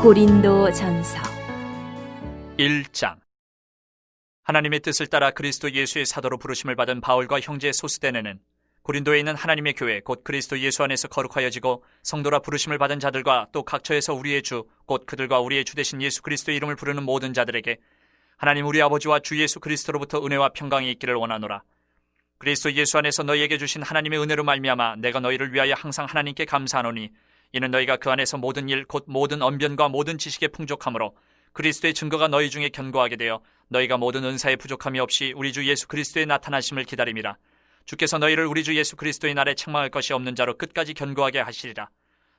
고린도전서 1장. 하나님의 뜻을 따라 그리스도 예수의 사도로 부르심을 받은 바울과 형제 소스데네는 고린도에 있는 하나님의 교회 곧 그리스도 예수 안에서 거룩하여지고 성도라 부르심을 받은 자들과 또 각처에서 우리의 주 곧 그들과 우리의 주 되신 예수 그리스도의 이름을 부르는 모든 자들에게 하나님 우리 아버지와 주 예수 그리스도로부터 은혜와 평강이 있기를 원하노라. 그리스도 예수 안에서 너희에게 주신 하나님의 은혜로 말미암아 내가 너희를 위하여 항상 하나님께 감사하노니 이는 너희가 그 안에서 모든 일 곧 모든 언변과 모든 지식의 풍족함으로 그리스도의 증거가 너희 중에 견고하게 되어 너희가 모든 은사의 부족함이 없이 우리 주 예수 그리스도의 나타나심을 기다림이라. 주께서 너희를 우리 주 예수 그리스도의 날에 책망할 것이 없는 자로 끝까지 견고하게 하시리라.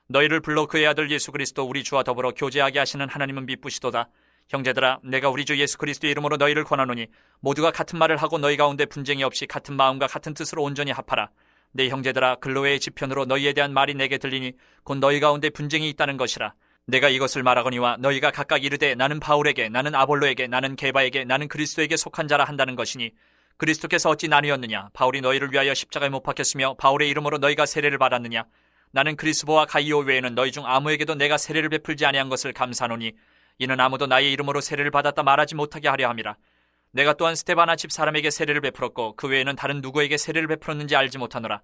너희를 불러 그의 아들 예수 그리스도 우리 주와 더불어 교제하게 하시는 하나님은 미쁘시도다. 형제들아, 내가 우리 주 예수 그리스도의 이름으로 너희를 권하노니 모두가 같은 말을 하고 너희 가운데 분쟁이 없이 같은 마음과 같은 뜻으로 온전히 합하라. 내 형제들아, 글로웨의 지편으로 너희에 대한 말이 내게 들리니 곧 너희 가운데 분쟁이 있다는 것이라. 내가 이것을 말하거니와 너희가 각각 이르되 나는 바울에게, 나는 아볼로에게, 나는 게바에게, 나는 그리스도에게 속한 자라 한다는 것이니 그리스도께서 어찌 나뉘었느냐? 바울이 너희를 위하여 십자가에 못 박혔으며 바울의 이름으로 너희가 세례를 받았느냐? 나는 그리스보와 가이오 외에는 너희 중 아무에게도 내가 세례를 베풀지 아니한 것을 감사하노니 이는 아무도 나의 이름으로 세례를 받았다 말하지 못하게 하려 함이라. 내가 또한 스데바나 집 사람에게 세례를 베풀었고 그 외에는 다른 누구에게 세례를 베풀었는지 알지 못하노라.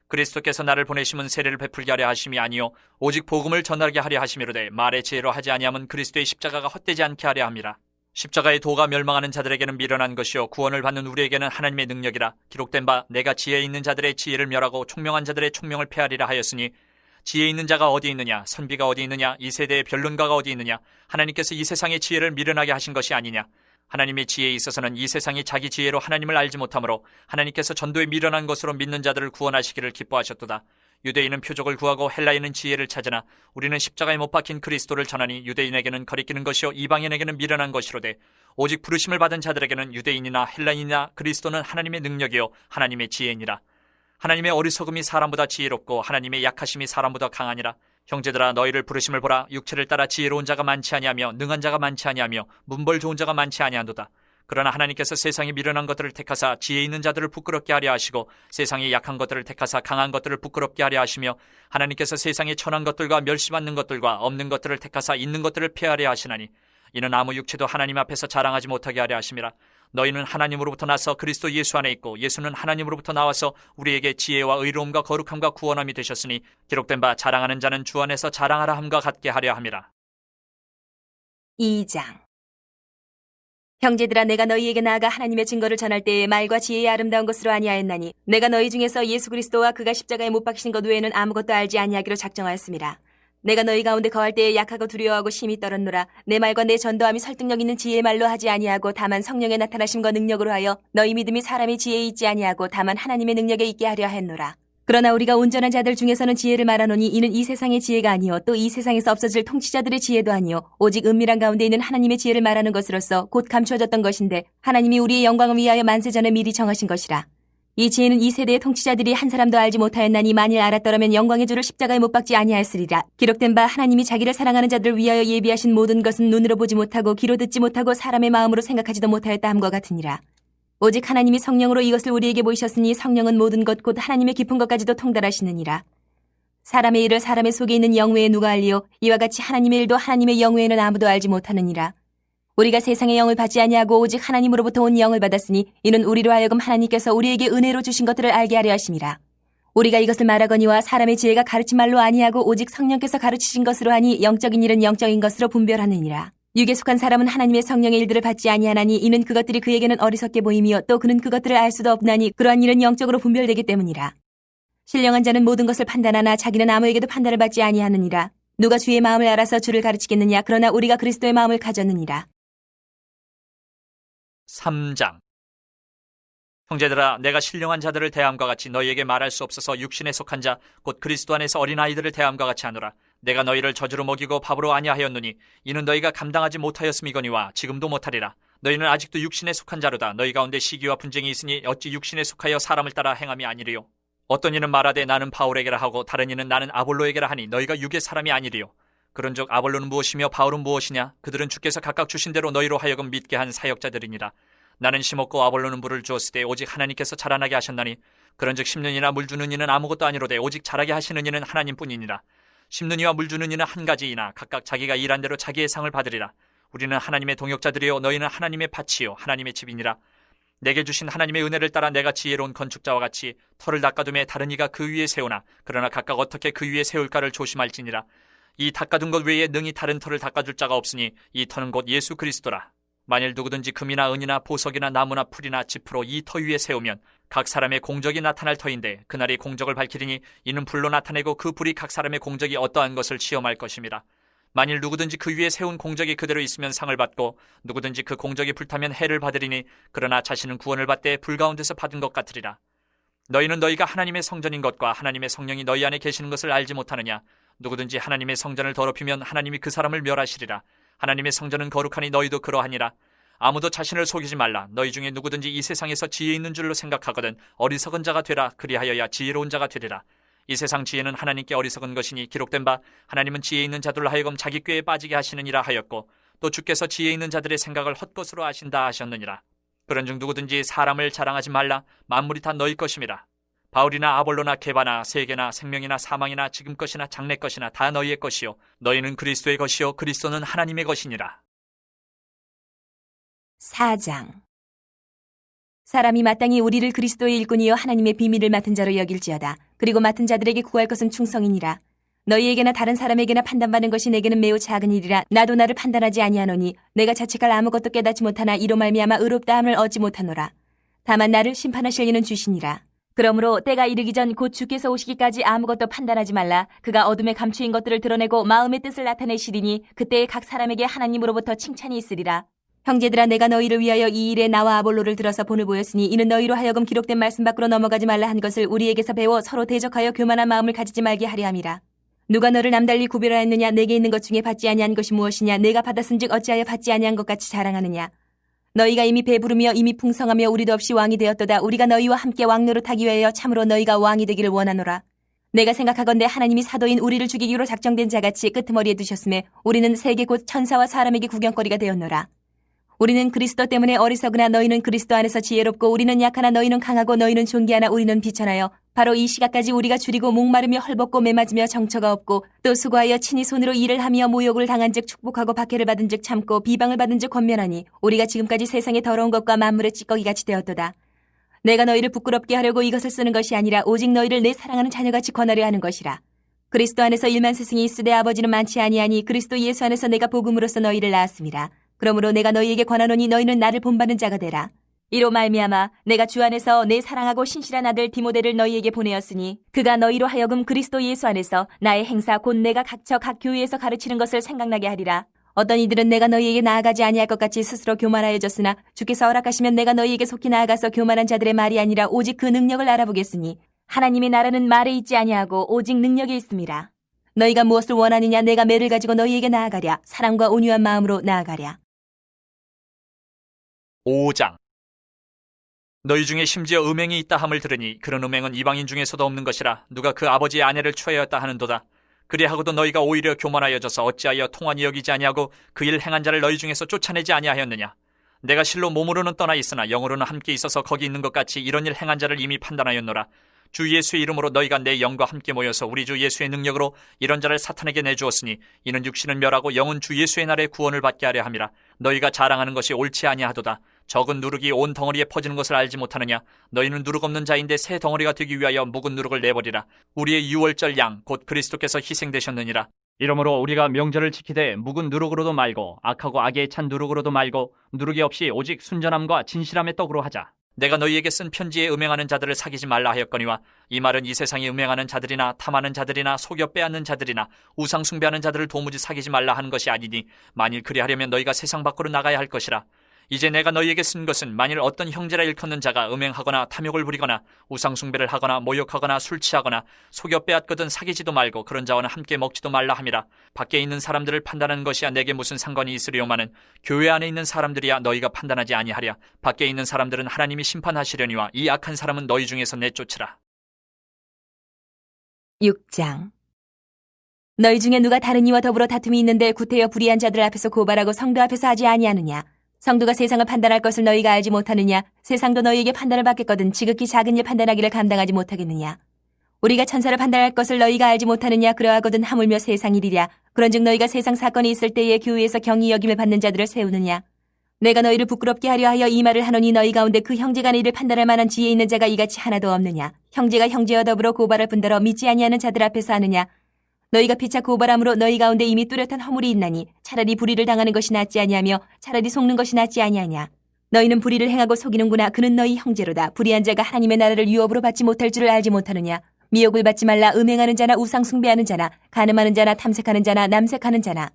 그리스도께서 나를 보내심은 세례를 베풀게 하려 하심이 아니요 오직 복음을 전하게 하려 하심이로되 말의 지혜로 하지 아니하면 그리스도의 십자가가 헛되지 않게 하려 함이라. 십자가의 도가 멸망하는 자들에게는 미련한 것이요 구원을 받는 우리에게는 하나님의 능력이라. 기록된 바 내가 지혜 있는 자들의 지혜를 멸하고 총명한 자들의 총명을 폐하리라 하였으니 지혜 있는 자가 어디 있느냐? 선비가 어디 있느냐? 이 세대의 변론가가 어디 있느냐? 하나님께서 이 세상의 지혜를 미련하게 하신 것이 아니냐? 하나님의 지혜에 있어서는 이 세상이 자기 지혜로 하나님을 알지 못하므로 하나님께서 전도에 미련한 것으로 믿는 자들을 구원하시기를 기뻐하셨도다. 유대인은 표적을 구하고 헬라인은 지혜를 찾으나 우리는 십자가에 못 박힌 그리스도를 전하니 유대인에게는 거리끼는 것이요 이방인에게는 미련한 것이로되 오직 부르심을 받은 자들에게는 유대인이나 헬라인이나 그리스도는 하나님의 능력이요 하나님의 지혜니라. 하나님의 어리석음이 사람보다 지혜롭고 하나님의 약하심이 사람보다 강하니라. 형제들아, 너희를 부르심을 보라. 육체를 따라 지혜로운 자가 많지 아니하며 능한 자가 많지 아니하며 문벌 좋은 자가 많지 아니한도다. 그러나 하나님께서 세상에 미련한 것들을 택하사 지혜 있는 자들을 부끄럽게 하려 하시고 세상에 약한 것들을 택하사 강한 것들을 부끄럽게 하려 하시며 하나님께서 세상에 천한 것들과 멸시받는 것들과 없는 것들을 택하사 있는 것들을 폐하려 하시나니 이는 아무 육체도 하나님 앞에서 자랑하지 못하게 하려 하심이라. 너희는 하나님으로부터 나서 그리스도 예수 안에 있고 예수는 하나님으로부터 나와서 우리에게 지혜와 의로움과 거룩함과 구원함이 되셨으니 기록된 바 자랑하는 자는 주 안에서 자랑하라 함과 같게 하려 함이라. 2장. 형제들아, 내가 너희에게 나아가 하나님의 증거를 전할 때에 말과 지혜의 아름다운 것으로 아니하였나니 내가 너희 중에서 예수 그리스도와 그가 십자가에 못 박히신 것 외에는 아무것도 알지 아니하기로 작정하였습니다. 내가 너희 가운데 거할 때에 약하고 두려워하고 심히 떨었노라. 내 말과 내 전도함이 설득력 있는 지혜의 말로 하지 아니하고 다만 성령의 나타나심과 능력으로 하여 너희 믿음이 사람의 지혜에 있지 아니하고 다만 하나님의 능력에 있게 하려 했노라. 그러나 우리가 온전한 자들 중에서는 지혜를 말하노니 이는 이 세상의 지혜가 아니요 또 이 세상에서 없어질 통치자들의 지혜도 아니요 오직 은밀한 가운데 있는 하나님의 지혜를 말하는 것으로서 곧 감추어졌던 것인데 하나님이 우리의 영광을 위하여 만세 전에 미리 정하신 것이라. 이 지혜는 이 세대의 통치자들이 한 사람도 알지 못하였나니 만일 알았더라면 영광의 주를 십자가에 못 박지 아니하였으리라. 기록된 바 하나님이 자기를 사랑하는 자들을 위하여 예비하신 모든 것은 눈으로 보지 못하고 귀로 듣지 못하고 사람의 마음으로 생각하지도 못하였다 함과 같으니라. 오직 하나님이 성령으로 이것을 우리에게 보이셨으니 성령은 모든 것 곧 하나님의 깊은 것까지도 통달하시느니라. 사람의 일을 사람의 속에 있는 영 외에 누가 알리요? 이와 같이 하나님의 일도 하나님의 영 외에는 아무도 알지 못하느니라. 우리가 세상의 영을 받지 아니하고 오직 하나님으로부터 온 영을 받았으니 이는 우리로 하여금 하나님께서 우리에게 은혜로 주신 것들을 알게 하려 하심이라. 우리가 이것을 말하거니와 사람의 지혜가 가르친 말로 아니하고 오직 성령께서 가르치신 것으로 하니 영적인 일은 영적인 것으로 분별하느니라. 육에 속한 사람은 하나님의 성령의 일들을 받지 아니하나니 이는 그것들이 그에게는 어리석게 보임이요 또 그는 그것들을 알 수도 없나니 그러한 일은 영적으로 분별되기 때문이라. 신령한 자는 모든 것을 판단하나 자기는 아무에게도 판단을 받지 아니하느니라. 누가 주의 마음을 알아서 주를 가르치겠느냐? 그러나 우리가 그리스도의 마음을 가졌느니라. 3장. 형제들아, 내가 신령한 자들을 대함과 같이 너희에게 말할 수 없어서 육신에 속한 자 곧 그리스도 안에서 어린아이들을 대함과 같이 하노라. 내가 너희를 젖으로 먹이고 밥으로 아니하였느니 이는 너희가 감당하지 못하였음이거니와 지금도 못하리라. 너희는 아직도 육신에 속한 자로다. 너희 가운데 시기와 분쟁이 있으니 어찌 육신에 속하여 사람을 따라 행함이 아니리요. 어떤 이는 말하되 나는 바울에게라 하고 다른 이는 나는 아볼로에게라 하니 너희가 육의 사람이 아니리요. 그런즉 아볼로는 무엇이며 바울은 무엇이냐? 그들은 주께서 각각 주신 대로 너희로 하여금 믿게 한 사역자들이니라. 나는 심었고 아볼로는 물을 주었을 때 오직 하나님께서 자라나게 하셨나니 그런즉 심는 이나 물 주는 이는 아무것도 아니로되 오직 자라게 하시는 이는 하나님뿐이니라. 심는 이와 물 주는 이는 한 가지이나 각각 자기가 일한 대로 자기의 상을 받으리라. 우리는 하나님의 동역자들이요 너희는 하나님의 밭이요 하나님의 집이니라. 내게 주신 하나님의 은혜를 따라 내가 지혜로운 건축자와 같이 터를 닦아둠에 다른 이가 그 위에 세우나 그러나 각각 어떻게 그 위에 세울까를 조심할지니라. 이 닦아둔 것 외에 능히 다른 터를 닦아줄 자가 없으니 이 터는 곧 예수 그리스도라. 만일 누구든지 금이나 은이나 보석이나 나무나 풀이나 짚으로 이 터 위에 세우면 각 사람의 공적이 나타날 터인데 그날이 공적을 밝히리니 이는 불로 나타내고 그 불이 각 사람의 공적이 어떠한 것을 시험할 것입니다. 만일 누구든지 그 위에 세운 공적이 그대로 있으면 상을 받고 누구든지 그 공적이 불타면 해를 받으리니 그러나 자신은 구원을 받되 불 가운데서 받은 것 같으리라. 너희는 너희가 하나님의 성전인 것과 하나님의 성령이 너희 안에 계시는 것을 알지 못하느냐. 누구든지 하나님의 성전을 더럽히면 하나님이 그 사람을 멸하시리라. 하나님의 성전은 거룩하니 너희도 그러하니라. 아무도 자신을 속이지 말라. 너희 중에 누구든지 이 세상에서 지혜 있는 줄로 생각하거든 어리석은 자가 되라. 그리하여야 지혜로운 자가 되리라. 이 세상 지혜는 하나님께 어리석은 것이니 기록된 바 하나님은 지혜 있는 자들로 하여금 자기 꾀에 빠지게 하시느니라 하였고 또 주께서 지혜 있는 자들의 생각을 헛것으로 아신다 하셨느니라. 그런즉 누구든지 사람을 자랑하지 말라. 만물이 다 너희 것임이라. 바울이나 아볼로나 게바나 세계나 생명이나 사망이나 지금 것이나 장래 것이나 다 너희의 것이요 너희는 그리스도의 것이요 그리스도는 하나님의 것이니라. 4장. 사람이 마땅히 우리를 그리스도의 일꾼이요 하나님의 비밀을 맡은 자로 여길지어다. 그리고 맡은 자들에게 구할 것은 충성이니라. 너희에게나 다른 사람에게나 판단받는 것이 내게는 매우 작은 일이라. 나도 나를 판단하지 아니하노니 내가 자책할 아무것도 깨닫지 못하나 이로 말미암아 의롭다함을 얻지 못하노라. 다만 나를 심판하실 이는 주시니라. 그러므로 때가 이르기 전 곧 주께서 오시기까지 아무것도 판단하지 말라. 그가 어둠에 감추인 것들을 드러내고 마음의 뜻을 나타내시리니 그때에 각 사람에게 하나님으로부터 칭찬이 있으리라. 형제들아, 내가 너희를 위하여 이 일에 나와 아볼로를 들어서 본을 보였으니 이는 너희로 하여금 기록된 말씀 밖으로 넘어가지 말라 한 것을 우리에게서 배워 서로 대적하여 교만한 마음을 가지지 말게 하려 함이라. 누가 너를 남달리 구별하였느냐? 내게 있는 것 중에 받지 아니한 것이 무엇이냐? 내가 받았은즉 어찌하여 받지 아니한 것 같이 자랑하느냐? 너희가 이미 배부르며 이미 풍성하며 우리도 없이 왕이 되었도다. 우리가 너희와 함께 왕노릇하기 위하여 참으로 너희가 왕이 되기를 원하노라. 내가 생각하건대 하나님이 사도인 우리를 죽이기로 작정된 자같이 끄트머리에 두셨음에 우리는 세계 곧 천사와 사람에게 구경거리가 되었노라. 우리는 그리스도 때문에 어리석으나 너희는 그리스도 안에서 지혜롭고 우리는 약하나 너희는 강하고 너희는 존귀하나 우리는 비천하여 바로 이 시각까지 우리가 줄이고 목마르며 헐벗고 매맞으며 정처가 없고 또 수고하여 친히 손으로 일을 하며 모욕을 당한즉 축복하고 박해를 받은즉 참고 비방을 받은즉 권면하니 우리가 지금까지 세상의 더러운 것과 만물의 찌꺼기같이 되었도다. 내가 너희를 부끄럽게 하려고 이것을 쓰는 것이 아니라 오직 너희를 내 사랑하는 자녀같이 권하려 하는 것이라. 그리스도 안에서 일만 스승이 있으되 아버지는 많지 아니하니 그리스도 예수 안에서 내가 복음으로써 너희를 낳았음이라. 그러므로 내가 너희에게 권하노니 너희는 나를 본받는 자가 되라. 이로 말미암아 내가 주 안에서 내 사랑하고 신실한 아들 디모데를 너희에게 보내었으니 그가 너희로 하여금 그리스도 예수 안에서 나의 행사 곧 내가 각처 각 교회에서 가르치는 것을 생각나게 하리라. 어떤 이들은 내가 너희에게 나아가지 아니할 것 같이 스스로 교만하여졌으나 주께서 허락하시면 내가 너희에게 속히 나아가서 교만한 자들의 말이 아니라 오직 그 능력을 알아보겠으니 하나님의 나라는 말에 있지 아니하고 오직 능력에 있음이라. 너희가 무엇을 원하느냐? 내가 매를 가지고 너희에게 나아가랴. 사랑과 온유한 마음으로 나아가랴. 5장. 너희 중에 심지어 음행이 있다 함을 들으니 그런 음행은 이방인 중에서도 없는 것이라. 누가 그 아버지의 아내를 취하였다 하는도다. 그리하고도 너희가 오히려 교만하여져서 어찌하여 통한이 여기지 아니하고 그 일 행한 자를 너희 중에서 쫓아내지 아니하였느냐? 내가 실로 몸으로는 떠나 있으나 영으로는 함께 있어서 거기 있는 것 같이 이런 일 행한 자를 이미 판단하였노라. 주 예수의 이름으로 너희가 내 영과 함께 모여서 우리 주 예수의 능력으로 이런 자를 사탄에게 내주었으니 이는 육신은 멸하고 영은 주 예수의 날에 구원을 받게 하려 함이라. 너희가 자랑하는 것이 옳지 아니하도다. 적은 누룩이 온 덩어리에 퍼지는 것을 알지 못하느냐? 너희는 누룩 없는 자인데 새 덩어리가 되기 위하여 묵은 누룩을 내버리라. 우리의 유월절 양 곧 그리스도께서 희생되셨느니라. 이러므로 우리가 명절을 지키되 묵은 누룩으로도 말고 악하고 악에 찬 누룩으로도 말고 누룩이 없이 오직 순전함과 진실함의 떡으로 하자. 내가 너희에게 쓴 편지에 음행하는 자들을 사귀지 말라 하였거니와 이 말은 이 세상에 음행하는 자들이나 탐하는 자들이나 속여 빼앗는 자들이나 우상 숭배하는 자들을 도무지 사귀지 말라 하는 것이 아니니 만일 그리하려면 너희가 세상 밖으로 나가야 할 것이라. 이제 내가 너희에게 쓴 것은 만일 어떤 형제라 일컫는 자가 음행하거나 탐욕을 부리거나 우상 숭배를 하거나 모욕하거나 술 취하거나 속여 빼앗거든 사귀지도 말고 그런 자와는 함께 먹지도 말라 함이라. 밖에 있는 사람들을 판단하는 것이야 내게 무슨 상관이 있으리요마는 교회 안에 있는 사람들이야 너희가 판단하지 아니하랴. 밖에 있는 사람들은 하나님이 심판하시려니와 이 악한 사람은 너희 중에서 내쫓으라. 6장. 너희 중에 누가 다른 이와 더불어 다툼이 있는데 구태여 불의한 자들 앞에서 고발하고 성도 앞에서 하지 아니하느냐? 성도가 세상을 판단할 것을 너희가 알지 못하느냐? 세상도 너희에게 판단을 받겠거든 지극히 작은 일 판단하기를 감당하지 못하겠느냐? 우리가 천사를 판단할 것을 너희가 알지 못하느냐 그러하거든 하물며 세상 일이랴. 그런즉 너희가 세상 사건이 있을 때에 교회에서 경히 여김을 받는 자들을 세우느냐. 내가 너희를 부끄럽게 하려 하여 이 말을 하노니 너희 가운데 그 형제간의 일을 판단할 만한 지혜 있는 자가 이같이 하나도 없느냐. 형제가 형제와 더불어 고발할 뿐더러 믿지 아니하는 자들 앞에서 하느냐. 너희가 피차 고발함으로 너희 가운데 이미 뚜렷한 허물이 있나니 차라리 불의를 당하는 것이 낫지 아니하며 차라리 속는 것이 낫지 아니하냐. 너희는 불의를 행하고 속이는구나. 그는 너희 형제로다. 불의한 자가 하나님의 나라를 유업으로 받지 못할 줄을 알지 못하느냐. 미혹을 받지 말라. 음행하는 자나 우상 숭배하는 자나 간음하는 자나 탐색하는 자나 남색하는 자나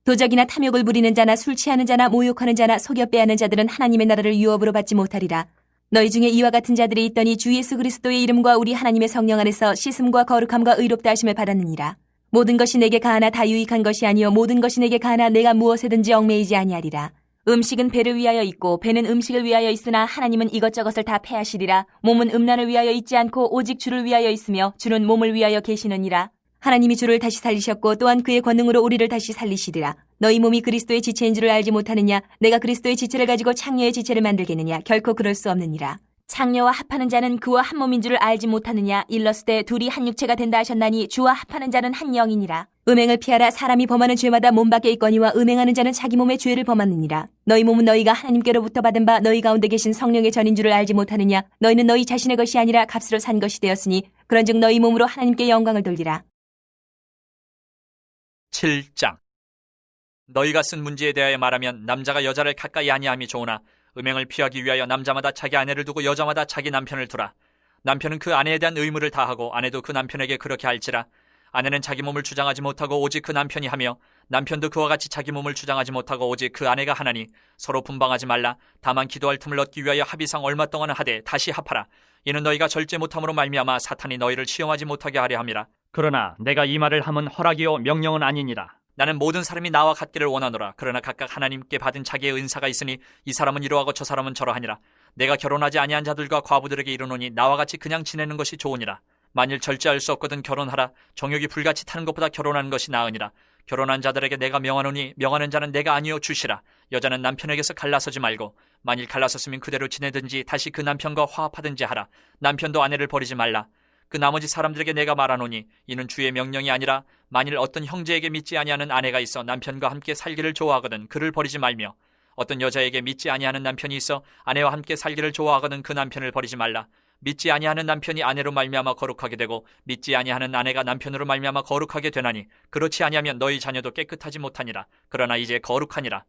도적이나 탐욕을 부리는 자나 술 취하는 자나 모욕하는 자나 속여 빼앗는 자들은 하나님의 나라를 유업으로 받지 못하리라. 너희 중에 이와 같은 자들이 있더니 주 예수 그리스도의 이름과 우리 하나님의 성령 안에서 씻음과 거룩함과 의롭다 하심을 받았느니라. 모든 것이 내게 가하나 다 유익한 것이 아니요 모든 것이 내게 가하나 내가 무엇에든지 얽매이지 아니하리라. 음식은 배를 위하여 있고 배는 음식을 위하여 있으나 하나님은 이것저것을 다 패하시리라. 몸은 음란을 위하여 있지 않고 오직 주를 위하여 있으며 주는 몸을 위하여 계시느니라. 하나님이 주를 다시 살리셨고 또한 그의 권능으로 우리를 다시 살리시리라. 너희 몸이 그리스도의 지체인 줄을 알지 못하느냐. 내가 그리스도의 지체를 가지고 창녀의 지체를 만들겠느냐. 결코 그럴 수 없느니라. 창녀와 합하는 자는 그와 한 몸인 줄을 알지 못하느냐. 일렀으되 둘이 한 육체가 된다 하셨나니 주와 합하는 자는 한 영이니라. 음행을 피하라. 사람이 범하는 죄마다 몸 밖에 있거니와 음행하는 자는 자기 몸의 죄를 범하느니라. 너희 몸은 너희가 하나님께로부터 받은 바 너희 가운데 계신 성령의 전인 줄을 알지 못하느냐. 너희는 너희 자신의 것이 아니라 값으로 산 것이 되었으니 그런즉 너희 몸으로 하나님께 영광을 돌리라. 7장. 너희가 쓴 문제에 대하여 말하면 남자가 여자를 가까이 아니함이 좋으나 음행을 피하기 위하여 남자마다 자기 아내를 두고 여자마다 자기 남편을 두라. 남편은 그 아내에 대한 의무를 다하고 아내도 그 남편에게 그렇게 할지라. 아내는 자기 몸을 주장하지 못하고 오직 그 남편이 하며 남편도 그와 같이 자기 몸을 주장하지 못하고 오직 그 아내가 하나니 서로 분방하지 말라. 다만 기도할 틈을 얻기 위하여 합의상 얼마 동안은 하되 다시 합하라. 이는 너희가 절제 못함으로 말미암아 사탄이 너희를 시험하지 못하게 하려 함이라. 그러나 내가 이 말을 함은 허락이요 명령은 아니니라. 나는 모든 사람이 나와 같기를 원하노라. 그러나 각각 하나님께 받은 자기의 은사가 있으니 이 사람은 이러하고 저 사람은 저러하니라. 내가 결혼하지 아니한 자들과 과부들에게 이르노니 나와 같이 그냥 지내는 것이 좋으니라. 만일 절제할 수 없거든 결혼하라. 정욕이 불같이 타는 것보다 결혼하는 것이 나으니라. 결혼한 자들에게 내가 명하노니 명하는 자는 내가 아니요 주시라. 여자는 남편에게서 갈라서지 말고 만일 갈라섰으면 그대로 지내든지 다시 그 남편과 화합하든지 하라. 남편도 아내를 버리지 말라. 그 나머지 사람들에게 내가 말하노니 이는 주의 명령이 아니라 만일 어떤 형제에게 믿지 아니하는 아내가 있어 남편과 함께 살기를 좋아하거든 그를 버리지 말며 어떤 여자에게 믿지 아니하는 남편이 있어 아내와 함께 살기를 좋아하거든 그 남편을 버리지 말라. 믿지 아니하는 남편이 아내로 말미암아 거룩하게 되고 믿지 아니하는 아내가 남편으로 말미암아 거룩하게 되나니 그렇지 아니하면 너희 자녀도 깨끗하지 못하니라. 그러나 이제 거룩하니라.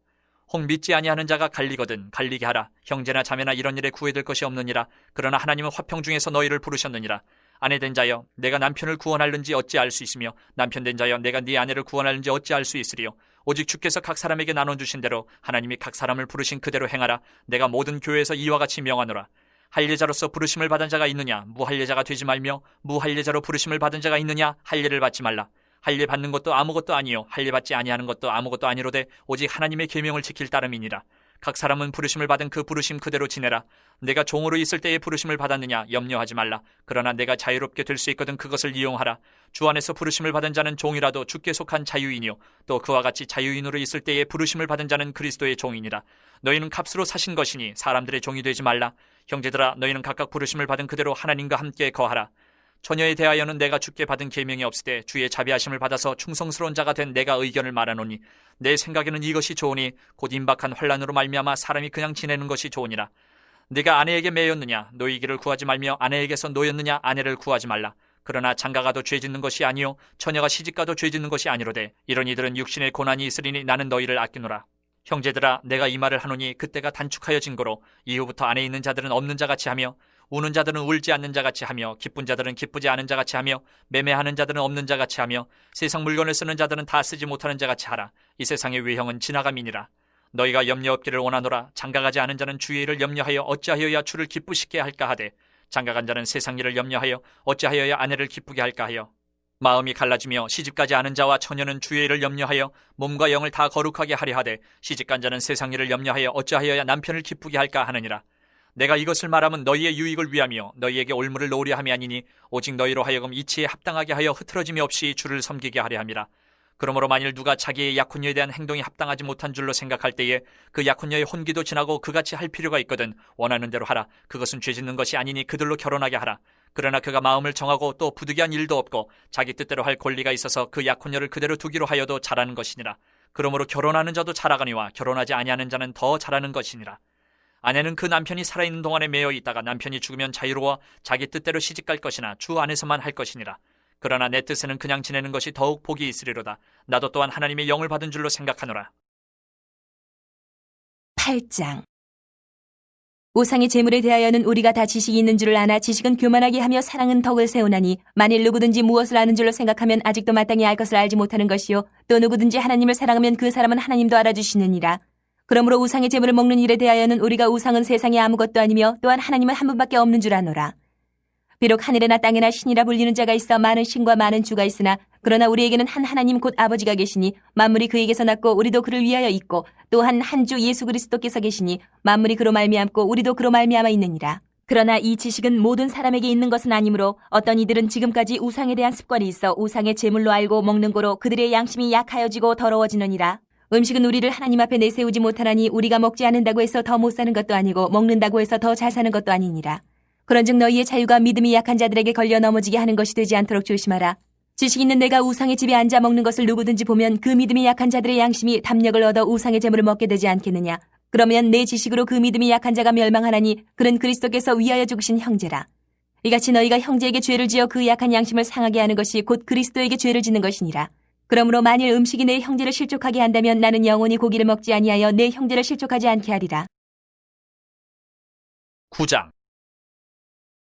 혹 믿지 아니하는 자가 갈리거든 갈리게 하라. 형제나 자매나 이런 일에 구애될 것이 없느니라. 그러나 하나님은 화평 중에서 너희를 부르셨느니라. 아내된 자여 내가 남편을 구원할는지 어찌 알 수 있으며 남편된 자여 내가 네 아내를 구원할는지 어찌 알 수 있으리요. 오직 주께서 각 사람에게 나눠주신 대로 하나님이 각 사람을 부르신 그대로 행하라. 내가 모든 교회에서 이와 같이 명하노라. 할례자로서 부르심을 받은 자가 있느냐 무할례자가 되지 말며 무할례자로 부르심을 받은 자가 있느냐 할례를 받지 말라. 할례 받는 것도 아무것도 아니요 할례 받지 아니하는 것도 아무것도 아니로되 오직 하나님의 계명을 지킬 따름이니라. 각 사람은 부르심을 받은 그 부르심 그대로 지내라. 내가 종으로 있을 때에 부르심을 받았느냐 염려하지 말라. 그러나 내가 자유롭게 될 수 있거든 그것을 이용하라. 주 안에서 부르심을 받은 자는 종이라도 주께 속한 자유인이요 또 그와 같이 자유인으로 있을 때에 부르심을 받은 자는 그리스도의 종이니라. 너희는 값으로 사신 것이니 사람들의 종이 되지 말라. 형제들아 너희는 각각 부르심을 받은 그대로 하나님과 함께 거하라. 처녀에 대하여는 내가 주께 받은 계명이 없으되 주의 자비하심을 받아서 충성스러운 자가 된 내가 의견을 말하노니 내 생각에는 이것이 좋으니 곧 임박한 환난으로 말미암아 사람이 그냥 지내는 것이 좋으니라. 네가 아내에게 매였느냐 노이기를 구하지 말며 아내에게서 노였느냐 아내를 구하지 말라. 그러나 장가가도 죄짓는 것이 아니요 처녀가 시집가도 죄짓는 것이 아니로되 이런 이들은 육신의 고난이 있으리니 나는 너희를 아끼노라. 형제들아 내가 이 말을 하노니 그때가 단축하여 진거로 이후부터 안에 있는 자들은 없는 자같이 하며 우는 자들은 울지 않는 자같이 하며 기쁜 자들은 기쁘지 않은 자같이 하며 매매하는 자들은 없는 자같이 하며 세상 물건을 쓰는 자들은 다 쓰지 못하는 자같이 하라. 이 세상의 외형은 지나감이니라. 너희가 염려 없기를 원하노라. 장가가지 않은 자는 주의 일을 염려하여 어찌하여야 주를 기쁘시게 할까 하되 장가간 자는 세상 일을 염려하여 어찌하여야 아내를 기쁘게 할까 하여 마음이 갈라지며 시집가지 않은 자와 처녀는 주의 일을 염려하여 몸과 영을 다 거룩하게 하려 하되 시집간 자는 세상 일을 염려하여 어찌하여야 남편을 기쁘게 할까 하느니라. 내가 이것을 말하면 너희의 유익을 위하며 너희에게 올무를 놓으려 함이 아니니 오직 너희로 하여금 이치에 합당하게 하여 흐트러짐이 없이 주를 섬기게 하려 함이라. 그러므로 만일 누가 자기의 약혼녀에 대한 행동이 합당하지 못한 줄로 생각할 때에 그 약혼녀의 혼기도 지나고 그같이 할 필요가 있거든 원하는 대로 하라. 그것은 죄짓는 것이 아니니 그들로 결혼하게 하라. 그러나 그가 마음을 정하고 또 부득이한 일도 없고 자기 뜻대로 할 권리가 있어서 그 약혼녀를 그대로 두기로 하여도 잘하는 것이니라. 그러므로 결혼하는 자도 잘하거니와 결혼하지 아니하는 자는 더 잘하는 것이니라. 아내는 그 남편이 살아있는 동안에 매여 있다가 남편이 죽으면 자유로워 자기 뜻대로 시집갈 것이나 주 안에서만 할 것이니라. 그러나 내 뜻에는 그냥 지내는 것이 더욱 복이 있으리로다. 나도 또한 하나님의 영을 받은 줄로 생각하노라. 8장. 우상의 재물에 대하여는 우리가 다 지식이 있는 줄을 아나 지식은 교만하게 하며 사랑은 덕을 세우나니 만일 누구든지 무엇을 아는 줄로 생각하면 아직도 마땅히 알 것을 알지 못하는 것이요 또 누구든지 하나님을 사랑하면 그 사람은 하나님도 알아주시느니라. 그러므로 우상의 재물을 먹는 일에 대하여는 우리가 우상은 세상에 아무것도 아니며 또한 하나님은 한 분밖에 없는 줄 아노라. 비록 하늘에나 땅에나 신이라 불리는 자가 있어 많은 신과 많은 주가 있으나 그러나 우리에게는 한 하나님 곧 아버지가 계시니 만물이 그에게서 났고 우리도 그를 위하여 있고 또한 한 주 예수 그리스도께서 계시니 만물이 그로 말미암고 우리도 그로 말미암아 있느니라. 그러나 이 지식은 모든 사람에게 있는 것은 아니므로 어떤 이들은 지금까지 우상에 대한 습관이 있어 우상의 제물로 알고 먹는 거로 그들의 양심이 약하여지고 더러워지느니라. 음식은 우리를 하나님 앞에 내세우지 못하나니 우리가 먹지 않는다고 해서 더 못 사는 것도 아니고 먹는다고 해서 더 잘 사는 것도 아니니라. 그런즉 너희의 자유가 믿음이 약한 자들에게 걸려 넘어지게 하는 것이 되지 않도록 조심하라. 지식 있는 내가 우상의 집에 앉아 먹는 것을 누구든지 보면 그 믿음이 약한 자들의 양심이 담력을 얻어 우상의 재물을 먹게 되지 않겠느냐. 그러면 내 지식으로 그 믿음이 약한 자가 멸망하나니 그는 그리스도께서 위하여 죽으신 형제라. 이같이 너희가 형제에게 죄를 지어 그 약한 양심을 상하게 하는 것이 곧 그리스도에게 죄를 짓는 것이니라. 그러므로 만일 음식이 내 형제를 실족하게 한다면 나는 영원히 고기를 먹지 아니하여 내 형제를 실족하지 않게 하리라. 9장.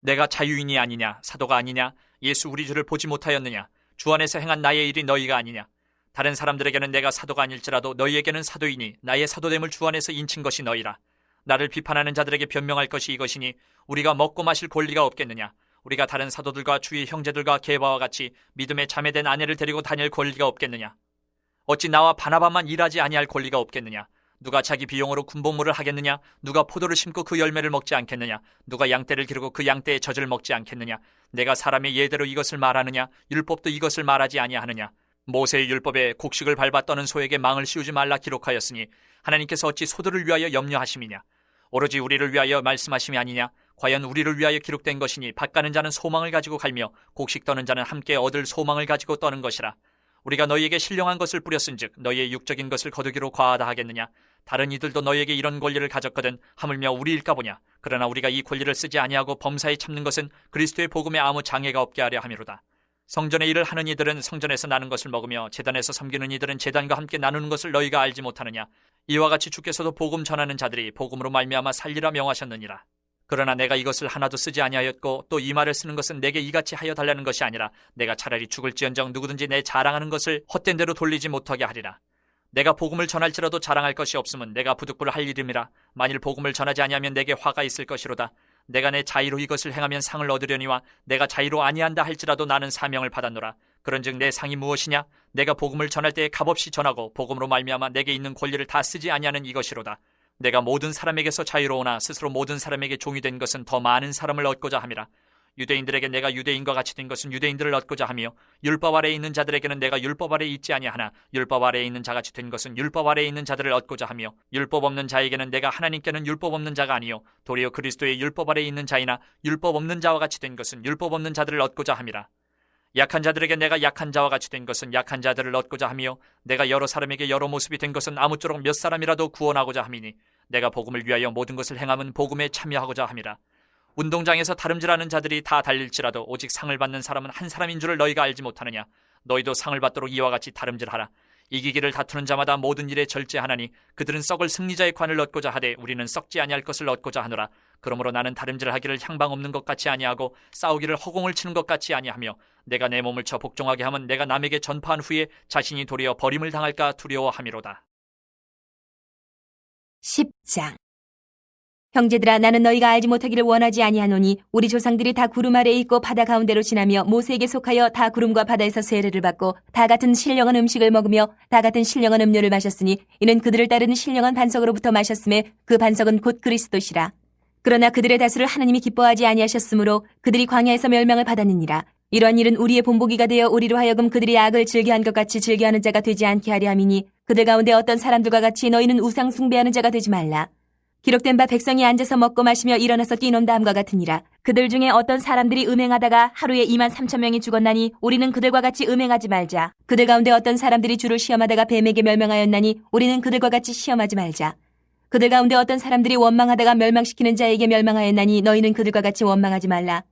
내가 자유인이 아니냐 사도가 아니냐 예수 우리 주를 보지 못하였느냐 주 안에서 행한 나의 일이 너희가 아니냐. 다른 사람들에게는 내가 사도가 아닐지라도 너희에게는 사도이니 나의 사도됨을 주 안에서 인친 것이 너희라. 나를 비판하는 자들에게 변명할 것이 이것이니 우리가 먹고 마실 권리가 없겠느냐. 우리가 다른 사도들과 주의 형제들과 게바와 같이 믿음에 자매된 아내를 데리고 다닐 권리가 없겠느냐. 어찌 나와 바나바만 일하지 아니할 권리가 없겠느냐. 누가 자기 비용으로 군복무를 하겠느냐. 누가 포도를 심고 그 열매를 먹지 않겠느냐. 누가 양떼를 기르고 그 양떼의 젖을 먹지 않겠느냐. 내가 사람의 예대로 이것을 말하느냐. 율법도 이것을 말하지 아니하느냐. 모세의 율법에 곡식을 밟아 떠는 소에게 망을 씌우지 말라 기록하였으니 하나님께서 어찌 소들을 위하여 염려하심이냐. 오로지 우리를 위하여 말씀하심이 아니냐. 과연 우리를 위하여 기록된 것이니 밭 가는 자는 소망을 가지고 갈며 곡식 떠는 자는 함께 얻을 소망을 가지고 떠는 것이라. 우리가 너희에게 신령한 것을 뿌렸은즉 너희의 육적인 것을 거두기로 과하다 하겠느냐. 다른 이들도 너희에게 이런 권리를 가졌거든 하물며 우리일까 보냐. 그러나 우리가 이 권리를 쓰지 아니하고 범사에 참는 것은 그리스도의 복음에 아무 장애가 없게 하려 함이로다. 성전의 일을 하는 이들은 성전에서 나는 것을 먹으며 제단에서 섬기는 이들은 제단과 함께 나누는 것을 너희가 알지 못하느냐. 이와 같이 주께서도 복음 전하는 자들이 복음으로 말미암아 살리라 명하셨느니라. 그러나 내가 이것을 하나도 쓰지 아니하였고 또 이 말을 쓰는 것은 내게 이같이 하여 달라는 것이 아니라 내가 차라리 죽을지언정 누구든지 내 자랑하는 것을 헛된 대로 돌리지 못하게 하리라. 내가 복음을 전할지라도 자랑할 것이 없으면 내가 부득불 할 일임이라. 만일 복음을 전하지 아니하면 내게 화가 있을 것이로다. 내가 내 자의로 이것을 행하면 상을 얻으려니와 내가 자의로 아니한다 할지라도 나는 사명을 받았노라. 그런즉 내 상이 무엇이냐? 내가 복음을 전할 때에 값없이 전하고 복음으로 말미암아 내게 있는 권리를 다 쓰지 아니하는 이것이로다. 내가 모든 사람에게서 자유로우나 스스로 모든 사람에게 종이 된 것은 더 많은 사람을 얻고자 함이라. 유대인들에게 내가 유대인과 같이 된 것은 유대인들을 얻고자 하며 율법 아래에 있는 자들에게는 내가 율법 아래에 있지 아니하나 율법 아래에 있는 자같이 된 것은 율법 아래에 있는 자들을 얻고자 하며 율법 없는 자에게는 내가 하나님께는 율법 없는 자가 아니요 도리어 그리스도의 율법 아래에 있는 자이나 율법 없는 자와 같이 된 것은 율법 없는 자들을 얻고자 함이라. 약한 자들에게 내가 약한 자와 같이 된 것은 약한 자들을 얻고자 하며 내가 여러 사람에게 여러 모습이 된 것은 아무쪼록 몇 사람이라도 구원하고자 함이니 내가 복음을 위하여 모든 것을 행함은 복음에 참여하고자 함이라. 운동장에서 다름질하는 자들이 다 달릴지라도 오직 상을 받는 사람은 한 사람인 줄을 너희가 알지 못하느냐. 너희도 상을 받도록 이와 같이 다름질하라. 이기기를 다투는 자마다 모든 일에 절제하나니 그들은 썩을 승리자의 관을 얻고자 하되 우리는 썩지 아니할 것을 얻고자 하노라. 그러므로 나는 다름질하기를 향방 없는 것 같이 아니하고 싸우기를 허공을 치는 것 같이 아니하며 내가 내 몸을 쳐 복종하게 하면 내가 남에게 전파한 후에 자신이 도리어 버림을 당할까 두려워함이로다. 10장. 형제들아 나는 너희가 알지 못하기를 원하지 아니하노니 우리 조상들이 다 구름 아래에 있고 바다 가운데로 지나며 모세에게 속하여 다 구름과 바다에서 세례를 받고 다 같은 신령한 음식을 먹으며 다 같은 신령한 음료를 마셨으니 이는 그들을 따르는 신령한 반석으로부터 마셨음에 그 반석은 곧 그리스도시라. 그러나 그들의 다수를 하나님이 기뻐하지 아니하셨으므로 그들이 광야에서 멸망을 받았느니라. 이러한 일은 우리의 본보기가 되어 우리로 하여금 그들이 악을 즐겨한 것 같이 즐겨하는 자가 되지 않게 하려 함이니 그들 가운데 어떤 사람들과 같이 너희는 우상 숭배하는 자가 되지 말라. 기록된 바 백성이 앉아서 먹고 마시며 일어나서 뛰논 다음과 같으니라. 그들 중에 어떤 사람들이 음행하다가 하루에 2만 3천 명이 죽었나니 우리는 그들과 같이 음행하지 말자. 그들 가운데 어떤 사람들이 주를 시험하다가 뱀에게 멸망하였나니 우리는 그들과 같이 시험하지 말자. 그들 가운데 어떤 사람들이 원망하다가 멸망시키는 자에게 멸망하였나니 너희는 그들과 같이 원망하지 말라.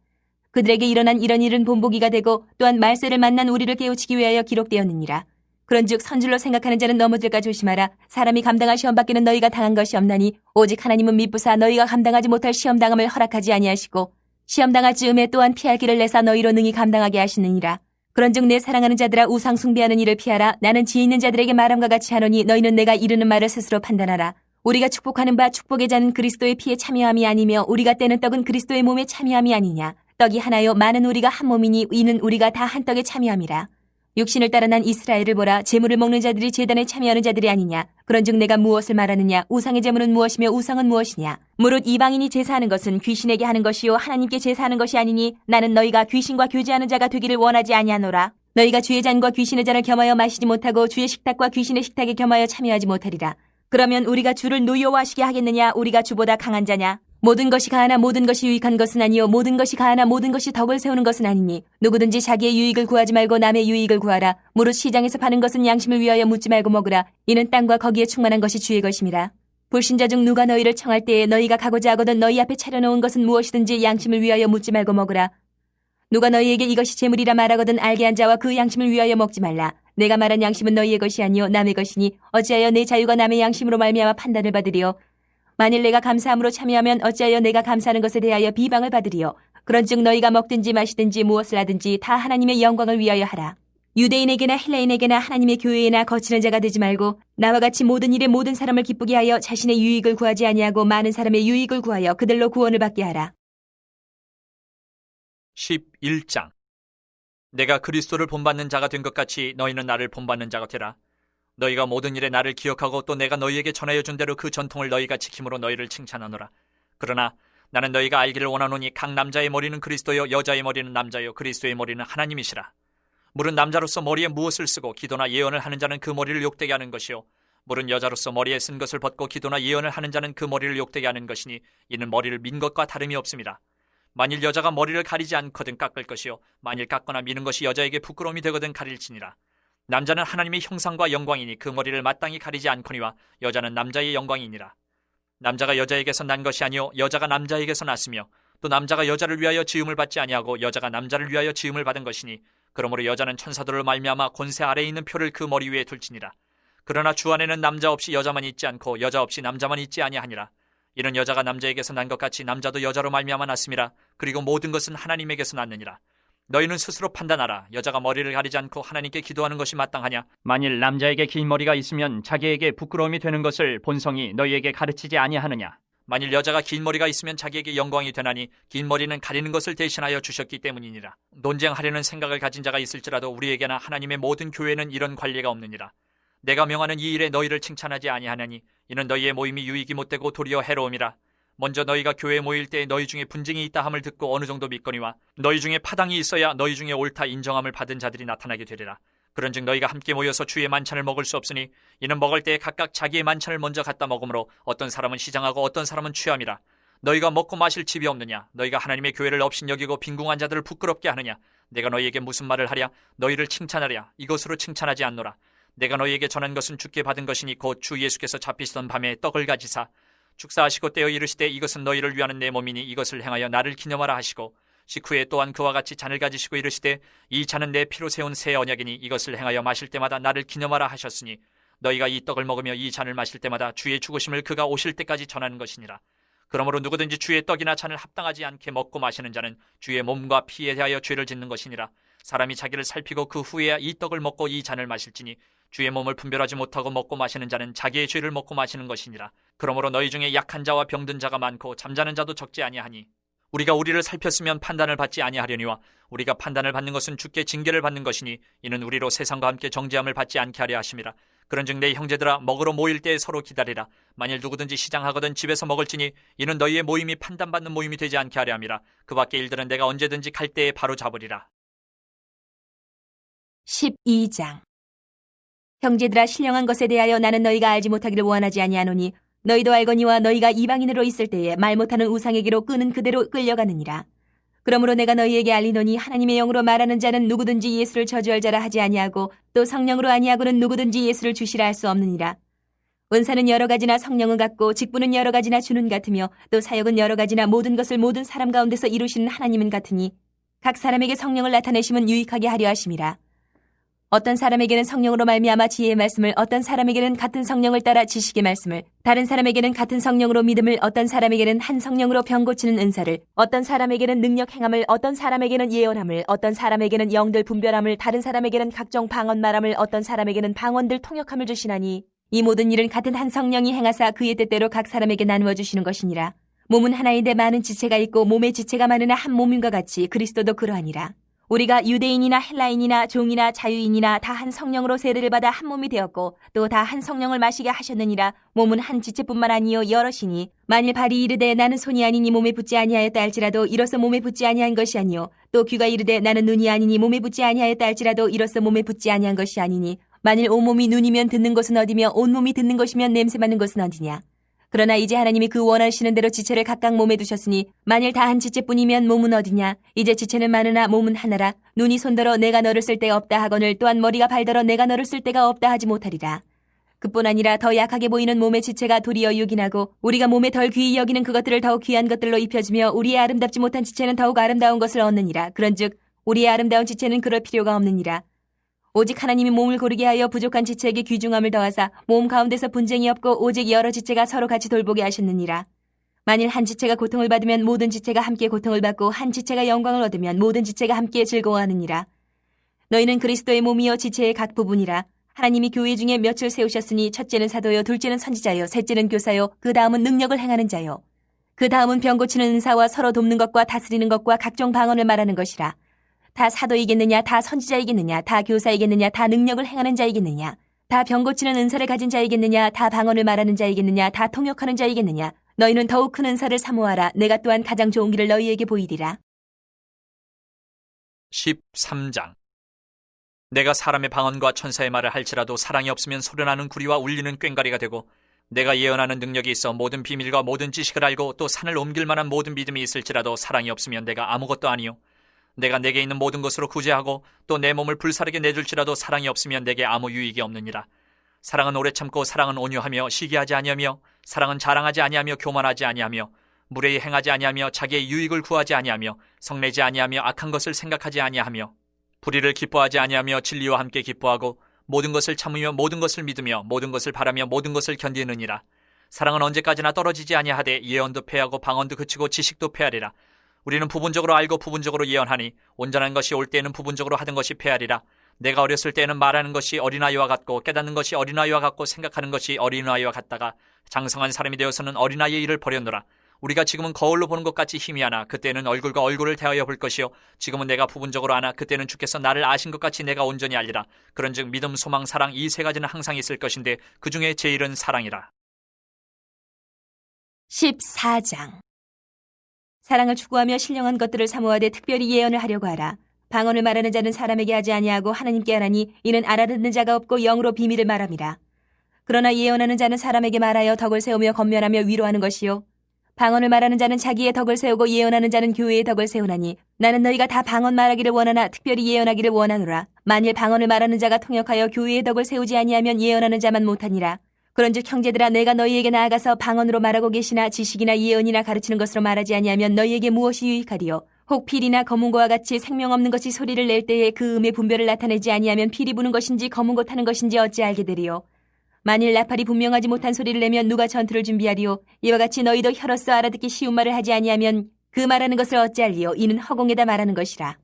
그들에게 일어난 이런 일은 본보기가 되고 또한 말세를 만난 우리를 깨우치기 위하여 기록되었느니라. 그런즉 선줄로 생각하는 자는 넘어질까 조심하라. 사람이 감당할 시험 밖에는 너희가 당한 것이 없나니 오직 하나님은 미쁘사 너희가 감당하지 못할 시험당함을 허락하지 아니하시고 시험당할 즈음에 또한 피할 길을 내사 너희로 능히 감당하게 하시느니라. 그런즉 내 사랑하는 자들아 우상 숭배하는 일을 피하라. 나는 지혜 있는 자들에게 말함과 같이 하노니 너희는 내가 이르는 말을 스스로 판단하라. 우리가 축복하는 바 축복의 잔은 그리스도의 피에 참여함이 아니며 우리가 떼는 떡은 그리스도의 몸에 참여함이 아니냐. 떡이 하나요 많은 우리가 한 몸이니 이는 우리가 다 한 떡에 참여함이라. 육신을 따라 난 이스라엘을 보라. 제물을 먹는 자들이 제단에 참여하는 자들이 아니냐. 그런즉 내가 무엇을 말하느냐. 우상의 제물은 무엇이며 우상은 무엇이냐. 무릇 이방인이 제사하는 것은 귀신에게 하는 것이요 하나님께 제사하는 것이 아니니 나는 너희가 귀신과 교제하는 자가 되기를 원하지 아니하노라. 너희가 주의 잔과 귀신의 잔을 겸하여 마시지 못하고 주의 식탁과 귀신의 식탁에 겸하여 참여하지 못하리라. 그러면 우리가 주를 노여워하시게 하겠느냐. 우리가 주보다 강한 자냐. 모든 것이 가하나 모든 것이 유익한 것은 아니요 모든 것이 가하나 모든 것이 덕을 세우는 것은 아니니 누구든지 자기의 유익을 구하지 말고 남의 유익을 구하라. 무릇 시장에서 파는 것은 양심을 위하여 묻지 말고 먹으라. 이는 땅과 거기에 충만한 것이 주의 것임이라. 불신자 중 누가 너희를 청할 때에 너희가 가고자 하거든 너희 앞에 차려놓은 것은 무엇이든지 양심을 위하여 묻지 말고 먹으라. 누가 너희에게 이것이 재물이라 말하거든 알게 한 자와 그 양심을 위하여 먹지 말라. 내가 말한 양심은 너희의 것이 아니요 남의 것이니 어찌하여 내 자유가 남의 양심으로 말미암아 판단을 받으리요. 만일 내가 감사함으로 참여하면 어찌하여 내가 감사하는 것에 대하여 비방을 받으리요. 그런즉 너희가 먹든지 마시든지 무엇을 하든지 다 하나님의 영광을 위하여 하라. 유대인에게나 헬라인에게나 하나님의 교회에나 거치는 자가 되지 말고 나와 같이 모든 일에 모든 사람을 기쁘게 하여 자신의 유익을 구하지 아니하고 많은 사람의 유익을 구하여 그들로 구원을 받게 하라. 11장. 내가 그리스도를 본받는 자가 된 것 같이 너희는 나를 본받는 자가 되라. 너희가 모든 일에 나를 기억하고 또 내가 너희에게 전하여 준 대로 그 전통을 너희가 지킴으로 너희를 칭찬하노라. 그러나 나는 너희가 알기를 원하노니 각 남자의 머리는 그리스도요 여자의 머리는 남자요 그리스도의 머리는 하나님이시라. 물은 남자로서 머리에 무엇을 쓰고 기도나 예언을 하는 자는 그 머리를 욕되게 하는 것이요 물은 여자로서 머리에 쓴 것을 벗고 기도나 예언을 하는 자는 그 머리를 욕되게 하는 것이니 이는 머리를 민 것과 다름이 없습니다. 만일 여자가 머리를 가리지 않거든 깎을 것이요 만일 깎거나 미는 것이 여자에게 부끄러움이 되거든 가릴지니라. 남자는 하나님의 형상과 영광이니 그 머리를 마땅히 가리지 않거니와 여자는 남자의 영광이니라. 남자가 여자에게서 난 것이 아니요 여자가 남자에게서 났으며 또 남자가 여자를 위하여 지음을 받지 아니하고 여자가 남자를 위하여 지음을 받은 것이니 그러므로 여자는 천사들을 말미암아 권세 아래에 있는 표를 그 머리 위에 둘지니라. 그러나 주 안에는 남자 없이 여자만 있지 않고 여자 없이 남자만 있지 아니하니라. 이는 여자가 남자에게서 난 것 같이 남자도 여자로 말미암아 났음이라. 그리고 모든 것은 하나님에게서 났느니라. 너희는 스스로 판단하라. 여자가 머리를 가리지 않고 하나님께 기도하는 것이 마땅하냐? 만일 남자에게 긴 머리가 있으면 자기에게 부끄러움이 되는 것을 본성이 너희에게 가르치지 아니하느냐. 만일 여자가 긴 머리가 있으면 자기에게 영광이 되나니 긴 머리는 가리는 것을 대신하여 주셨기 때문이니라. 논쟁하려는 생각을 가진 자가 있을지라도 우리에게나 하나님의 모든 교회는 이런 관례가 없느니라. 내가 명하는 이 일에 너희를 칭찬하지 아니하나니 이는 너희의 모임이 유익이 못되고 도리어 해로움이라. 먼저 너희가 교회에 모일 때 너희 중에 분쟁이 있다 함을 듣고 어느 정도 믿거니와 너희 중에 파당이 있어야 너희 중에 옳다 인정함을 받은 자들이 나타나게 되리라. 그런즉 너희가 함께 모여서 주의 만찬을 먹을 수 없으니 이는 먹을 때에 각각 자기의 만찬을 먼저 갖다 먹으므로 어떤 사람은 시장하고 어떤 사람은 취함이라. 너희가 먹고 마실 집이 없느냐? 너희가 하나님의 교회를 업신여기고 빈궁한 자들을 부끄럽게 하느냐? 내가 너희에게 무슨 말을 하랴? 너희를 칭찬하랴? 이것으로 칭찬하지 않노라. 내가 너희에게 전한 것은 주께 받은 것이니 곧 주 예수께서 잡히시던 밤에 떡을 가지사 축사하시고 떼어 이르시되 이것은 너희를 위하는 내 몸이니 이것을 행하여 나를 기념하라 하시고 식후에 또한 그와 같이 잔을 가지시고 이르시되 이 잔은 내 피로 세운 새 언약이니 이것을 행하여 마실 때마다 나를 기념하라 하셨으니 너희가 이 떡을 먹으며 이 잔을 마실 때마다 주의 죽으심을 그가 오실 때까지 전하는 것이니라. 그러므로 누구든지 주의 떡이나 잔을 합당하지 않게 먹고 마시는 자는 주의 몸과 피에 대하여 죄를 짓는 것이니라. 사람이 자기를 살피고 그 후에야 이 떡을 먹고 이 잔을 마실지니 주의 몸을 분별하지 못하고 먹고 마시는 자는 자기의 죄를 먹고 마시는 것이니라. 그러므로 너희 중에 약한 자와 병든 자가 많고 잠자는 자도 적지 아니하니 우리가 우리를 살폈으면 판단을 받지 아니하려니와 우리가 판단을 받는 것은 주께 징계를 받는 것이니 이는 우리로 세상과 함께 정죄함을 받지 않게 하려 하심이라. 그런즉 내 형제들아 먹으러 모일 때에 서로 기다리라. 만일 누구든지 시장하거든 집에서 먹을지니 이는 너희의 모임이 판단받는 모임이 되지 않게 하려 함이라. 그 밖의 일들은 내가 언제든지 갈 때에 바로 잡으리라. 12장. 형제들아 신령한 것에 대하여 나는 너희가 알지 못하기를 원하지 아니하노니 너희도 알거니와 너희가 이방인으로 있을 때에 말 못하는 우상에게로 끄는 그대로 끌려가느니라. 그러므로 내가 너희에게 알리노니 하나님의 영으로 말하는 자는 누구든지 예수를 저주할 자라 하지 아니하고 또 성령으로 아니하고는 누구든지 예수를 주시라 할 수 없느니라. 은사는 여러 가지나 성령은 같고 직분은 여러 가지나 주는 같으며 또 사역은 여러 가지나 모든 것을 모든 사람 가운데서 이루시는 하나님은 같으니 각 사람에게 성령을 나타내심은 유익하게 하려 하심이라. 어떤 사람에게는 성령으로 말미암아 지혜의 말씀을, 어떤 사람에게는 같은 성령을 따라 지식의 말씀을, 다른 사람에게는 같은 성령으로 믿음을, 어떤 사람에게는 한 성령으로 병 고치는 은사를, 어떤 사람에게는 능력 행함을, 어떤 사람에게는 예언함을, 어떤 사람에게는 영들 분별함을, 다른 사람에게는 각종 방언 말함을, 어떤 사람에게는 방언들 통역함을 주시나니 이 모든 일은 같은 한 성령이 행하사 그의 뜻대로 각 사람에게 나누어 주시는 것이니라. 몸은 하나인데 많은 지체가 있고 몸의 지체가 많으나 한 몸인과 같이 그리스도도 그러하니라. 우리가 유대인이나 헬라인이나 종이나 자유인이나 다 한 성령으로 세례를 받아 한 몸이 되었고 또 다 한 성령을 마시게 하셨느니라. 몸은 한 지체뿐만 아니요 여럿이니 만일 발이 이르되 나는 손이 아니니 몸에 붙지 아니하였다 할지라도 이로써 몸에 붙지 아니한 것이 아니요 또 귀가 이르되 나는 눈이 아니니 몸에 붙지 아니하였다 할지라도 이로써 몸에 붙지 아니한 것이 아니니 만일 온몸이 눈이면 듣는 것은 어디며 온몸이 듣는 것이면 냄새 맡는 것은 어디냐. 그러나 이제 하나님이 그 원하시는 대로 지체를 각각 몸에 두셨으니 만일 다 한 지체뿐이면 몸은 어디냐. 이제 지체는 많으나 몸은 하나라. 눈이 손더러 내가 너를 쓸 데가 없다 하거늘 또한 머리가 발더러 내가 너를 쓸 데가 없다 하지 못하리라. 그뿐 아니라 더 약하게 보이는 몸의 지체가 도리어 유긴하고 우리가 몸에 덜 귀히 여기는 그것들을 더욱 귀한 것들로 입혀주며 우리의 아름답지 못한 지체는 더욱 아름다운 것을 얻느니라. 그런즉 우리의 아름다운 지체는 그럴 필요가 없느니라. 오직 하나님이 몸을 고르게 하여 부족한 지체에게 귀중함을 더하사 몸 가운데서 분쟁이 없고 오직 여러 지체가 서로 같이 돌보게 하셨느니라. 만일 한 지체가 고통을 받으면 모든 지체가 함께 고통을 받고 한 지체가 영광을 얻으면 모든 지체가 함께 즐거워하느니라. 너희는 그리스도의 몸이요 지체의 각 부분이라. 하나님이 교회 중에 몇을 세우셨으니 첫째는 사도요 둘째는 선지자요 셋째는 교사요 그 다음은 능력을 행하는 자요 그 다음은 병 고치는 은사와 서로 돕는 것과 다스리는 것과 각종 방언을 말하는 것이라. 다 사도이겠느냐, 다 선지자이겠느냐, 다 교사이겠느냐, 다 능력을 행하는 자이겠느냐, 다 병 고치는 은사를 가진 자이겠느냐, 다 방언을 말하는 자이겠느냐, 다 통역하는 자이겠느냐. 너희는 더욱 큰 은사를 사모하라. 내가 또한 가장 좋은 길을 너희에게 보이리라. 13장. 내가 사람의 방언과 천사의 말을 할지라도 사랑이 없으면 소리나는 구리와 울리는 꽹과리가 되고 내가 예언하는 능력이 있어 모든 비밀과 모든 지식을 알고 또 산을 옮길 만한 모든 믿음이 있을지라도 사랑이 없으면 내가 아무것도 아니요 내가 내게 있는 모든 것으로 구제하고 또 내 몸을 불사르게 내줄지라도 사랑이 없으면 내게 아무 유익이 없느니라. 사랑은 오래 참고 사랑은 온유하며 시기하지 아니하며 사랑은 자랑하지 아니하며 교만하지 아니하며 무례히 행하지 아니하며 자기의 유익을 구하지 아니하며 성내지 아니하며 악한 것을 생각하지 아니하며 불의를 기뻐하지 아니하며 진리와 함께 기뻐하고 모든 것을 참으며 모든 것을 믿으며 모든 것을 바라며 모든 것을 견디느니라. 사랑은 언제까지나 떨어지지 아니하되 예언도 패하고 방언도 그치고 지식도 패하리라. 우리는 부분적으로 알고 부분적으로 예언하니 온전한 것이 올 때에는 부분적으로 하던 것이 패하리라. 내가 어렸을 때는 말하는 것이 어린아이와 같고 깨닫는 것이 어린아이와 같고 생각하는 것이 어린아이와 같다가 장성한 사람이 되어서는 어린아이의 일을 버렸노라. 우리가 지금은 거울로 보는 것 같이 희미하나 그때는 얼굴과 얼굴을 대하여 볼 것이요 지금은 내가 부분적으로 아나 그때는 주께서 나를 아신 것 같이 내가 온전히 알리라. 그런즉 믿음, 소망, 사랑 이 세 가지는 항상 있을 것인데 그 중에 제일은 사랑이라. 14장. 사랑을 추구하며 신령한 것들을 사모하되 특별히 예언을 하려고 하라. 방언을 말하는 자는 사람에게 하지 아니하고 하나님께 하나니 이는 알아듣는 자가 없고 영으로 비밀을 말함이라. 그러나 예언하는 자는 사람에게 말하여 덕을 세우며 건면하며 위로하는 것이요 방언을 말하는 자는 자기의 덕을 세우고 예언하는 자는 교회의 덕을 세우나니 나는 너희가 다 방언 말하기를 원하나 특별히 예언하기를 원하노라. 만일 방언을 말하는 자가 통역하여 교회의 덕을 세우지 아니하면 예언하는 자만 못하니라. 그런즉 형제들아 내가 너희에게 나아가서 방언으로 말하고 계시나 지식이나 예언이나 가르치는 것으로 말하지 아니하면 너희에게 무엇이 유익하리요. 혹 필이나 검은고와 같이 생명 없는 것이 소리를 낼 때에 그 음의 분별을 나타내지 아니하면 필이 부는 것인지 검은고 타는 것인지 어찌 알게 되리요. 만일 나팔이 분명하지 못한 소리를 내면 누가 전투를 준비하리요. 이와 같이 너희도 혀로서 알아듣기 쉬운 말을 하지 아니하면 그 말하는 것을 어찌 알리요. 이는 허공에다 말하는 것이라.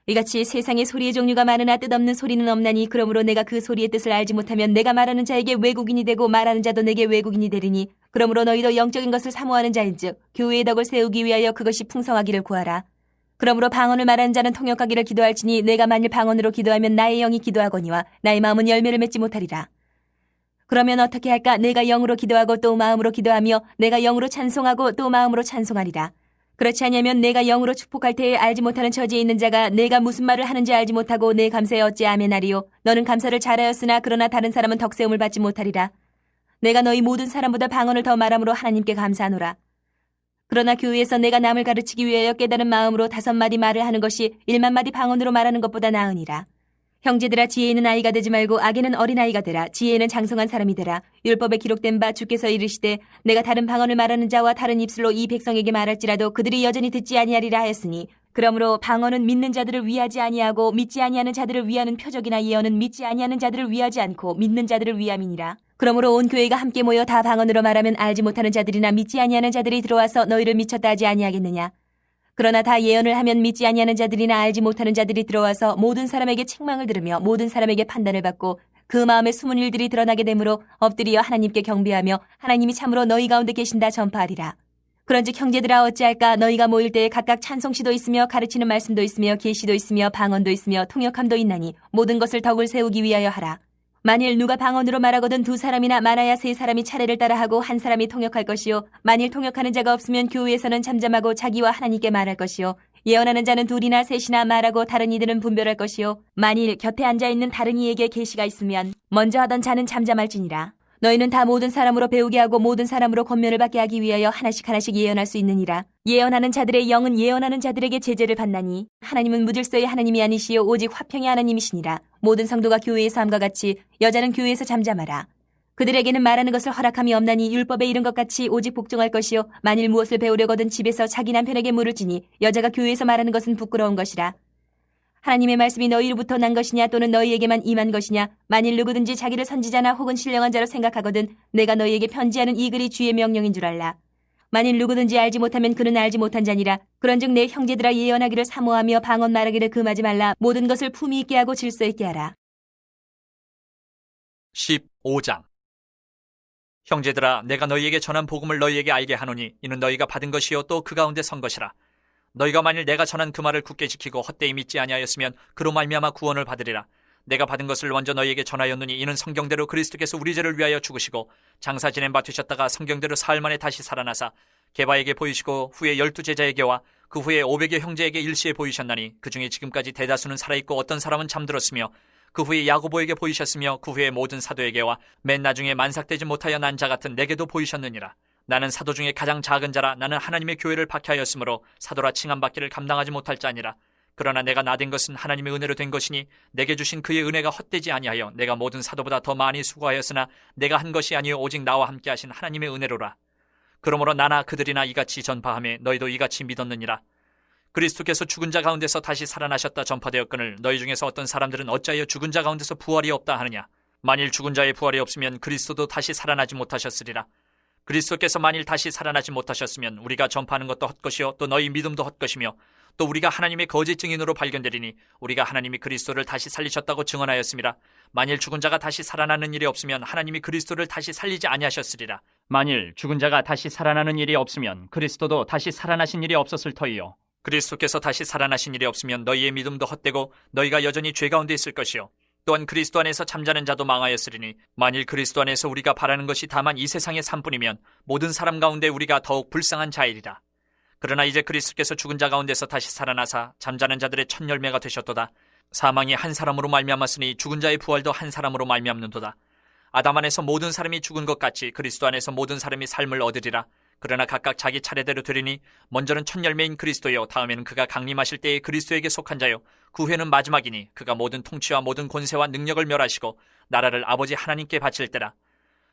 이같이 세상에 소리의 종류가 많으나 뜻없는 소리는 없나니 그러므로 내가 그 소리의 뜻을 알지 못하면 내가 말하는 자에게 외국인이 되고 말하는 자도 내게 외국인이 되리니 그러므로 너희도 영적인 것을 사모하는 자인즉 교회의 덕을 세우기 위하여 그것이 풍성하기를 구하라. 그러므로 방언을 말하는 자는 통역하기를 기도할지니 내가 만일 방언으로 기도하면 나의 영이 기도하거니와 나의 마음은 열매를 맺지 못하리라. 그러면 어떻게 할까? 내가 영으로 기도하고 또 마음으로 기도하며 내가 영으로 찬송하고 또 마음으로 찬송하리라. 그렇지 않으면 내가 영으로 축복할 때에 알지 못하는 처지에 있는 자가 내가 무슨 말을 하는지 알지 못하고 내 감사에 어찌 아멘하리요. 너는 감사를 잘하였으나 그러나 다른 사람은 덕세움을 받지 못하리라. 내가 너희 모든 사람보다 방언을 더 말함으로 하나님께 감사하노라. 그러나 교회에서 내가 남을 가르치기 위하여 깨달은 마음으로 5마디 말을 하는 것이 1만 마디 방언으로 말하는 것보다 나으니라. 형제들아, 지혜 있는 아이가 되지 말고 악에는 어린아이가 되라. 지혜는 장성한 사람이 되라. 율법에 기록된 바 주께서 이르시되 내가 다른 방언을 말하는 자와 다른 입술로 이 백성에게 말할지라도 그들이 여전히 듣지 아니하리라 하였으니, 그러므로 방언은 믿는 자들을 위하지 아니하고 믿지 아니하는 자들을 위하는 표적이나 예언은 믿지 아니하는 자들을 위하지 않고 믿는 자들을 위함이니라. 그러므로 온 교회가 함께 모여 다 방언으로 말하면 알지 못하는 자들이나 믿지 아니하는 자들이 들어와서 너희를 미쳤다 하지 아니하겠느냐. 그러나 다 예언을 하면 믿지 아니하는 자들이나 알지 못하는 자들이 들어와서 모든 사람에게 책망을 들으며 모든 사람에게 판단을 받고 그 마음에 숨은 일들이 드러나게 되므로 엎드리어 하나님께 경배하며 하나님이 참으로 너희 가운데 계신다 전파하리라. 그런즉 형제들아, 어찌할까? 너희가 모일 때에 각각 찬송시도 있으며 가르치는 말씀도 있으며 계시도 있으며 방언도 있으며 통역함도 있나니 모든 것을 덕을 세우기 위하여 하라. 만일 누가 방언으로 말하거든 2사람이나 많아야 3사람이 차례를 따라 하고 1사람이 통역할 것이요, 만일 통역하는 자가 없으면 교회에서는 잠잠하고 자기와 하나님께 말할 것이요, 예언하는 자는 2이나 3이나 말하고 다른 이들은 분별할 것이요, 만일 곁에 앉아있는 다른 이에게 계시가 있으면 먼저 하던 자는 잠잠할지니라. 너희는 다 모든 사람으로 배우게 하고 모든 사람으로 권면을 받게 하기 위하여 하나씩 하나씩 예언할 수 있느니라. 예언하는 자들의 영은 예언하는 자들에게 제재를 받나니 하나님은 무질서의 하나님이 아니시요 오직 화평의 하나님이시니라. 모든 성도가 교회의 삶과 같이 여자는 교회에서 잠잠하라. 그들에게는 말하는 것을 허락함이 없나니 율법에 이른 것 같이 오직 복종할 것이요, 만일 무엇을 배우려거든 집에서 자기 남편에게 물을지니 여자가 교회에서 말하는 것은 부끄러운 것이라. 하나님의 말씀이 너희로부터 난 것이냐 또는 너희에게만 임한 것이냐. 만일 누구든지 자기를 선지자나 혹은 신령한 자로 생각하거든 내가 너희에게 편지하는 이 글이 주의 명령인 줄 알라. 만일 누구든지 알지 못하면 그는 알지 못한 자니라. 그런즉 내 형제들아, 예언하기를 사모하며 방언 말하기를 금하지 말라. 모든 것을 품위 있게 하고 질서 있게 하라. 15장. 형제들아, 내가 너희에게 전한 복음을 너희에게 알게 하노니 이는 너희가 받은 것이요 또 그 가운데 선 것이라. 너희가 만일 내가 전한 그 말을 굳게 지키고 헛되이 믿지 아니하였으면 그로 말미암아 구원을 받으리라. 내가 받은 것을 먼저 너희에게 전하였노니 이는 성경대로 그리스도께서 우리 죄를 위하여 죽으시고 장사 지낸 바 되셨다가 성경대로 사흘 만에 다시 살아나사 게바에게 보이시고 후에 12제자에게와 그 후에 500여 형제에게 일시에 보이셨나니 그 중에 지금까지 대다수는 살아있고 어떤 사람은 잠들었으며 그 후에 야고보에게 보이셨으며 그 후에 모든 사도에게와 맨 나중에 만삭되지 못하여 난 자 같은 내게도 보이셨느니라. 나는 사도 중에 가장 작은 자라. 나는 하나님의 교회를 박해하였으므로 사도라 칭함받기를 감당하지 못할 자니라. 그러나 내가 나된 것은 하나님의 은혜로 된 것이니 내게 주신 그의 은혜가 헛되지 아니하여 내가 모든 사도보다 더 많이 수고하였으나 내가 한 것이 아니요 오직 나와 함께 하신 하나님의 은혜로라. 그러므로 나나 그들이나 이같이 전파하며 너희도 이같이 믿었느니라. 그리스도께서 죽은 자 가운데서 다시 살아나셨다 전파되었거늘 너희 중에서 어떤 사람들은 어찌하여 죽은 자 가운데서 부활이 없다 하느냐. 만일 죽은 자의 부활이 없으면 그리스도도 다시 살아나지 못하셨으리라. 그리스도께서 만일 다시 살아나지 못하셨으면 우리가 전파하는 것도 헛것이요 또 너희 믿음도 헛것이며 또 우리가 하나님의 거짓 증인으로 발견되리니 우리가 하나님이 그리스도를 다시 살리셨다고 증언하였습니다. 만일 죽은 자가 다시 살아나는 일이 없으면 하나님이 그리스도를 다시 살리지 아니하셨으리라. 만일 죽은 자가 다시 살아나는 일이 없으면 그리스도도 다시 살아나신 일이 없었을 터이요. 그리스도께서 다시 살아나신 일이 없으면 너희의 믿음도 헛되고 너희가 여전히 죄 가운데 있을 것이요 또한 그리스도 안에서 잠자는 자도 망하였으리니 만일 그리스도 안에서 우리가 바라는 것이 다만 이 세상의 삶뿐이면 모든 사람 가운데 우리가 더욱 불쌍한 자이리라. 그러나 이제 그리스도께서 죽은 자 가운데서 다시 살아나사 잠자는 자들의 첫 열매가 되셨도다. 사망이 한 사람으로 말미암았으니 죽은 자의 부활도 한 사람으로 말미암는도다. 아담 안에서 모든 사람이 죽은 것 같이 그리스도 안에서 모든 사람이 삶을 얻으리라. 그러나 각각 자기 차례대로 되리니 먼저는 첫 열매인 그리스도요 다음에는 그가 강림하실 때에 그리스도에게 속한 자요 그 후에는 마지막이니 그가 모든 통치와 모든 권세와 능력을 멸하시고 나라를 아버지 하나님께 바칠 때라.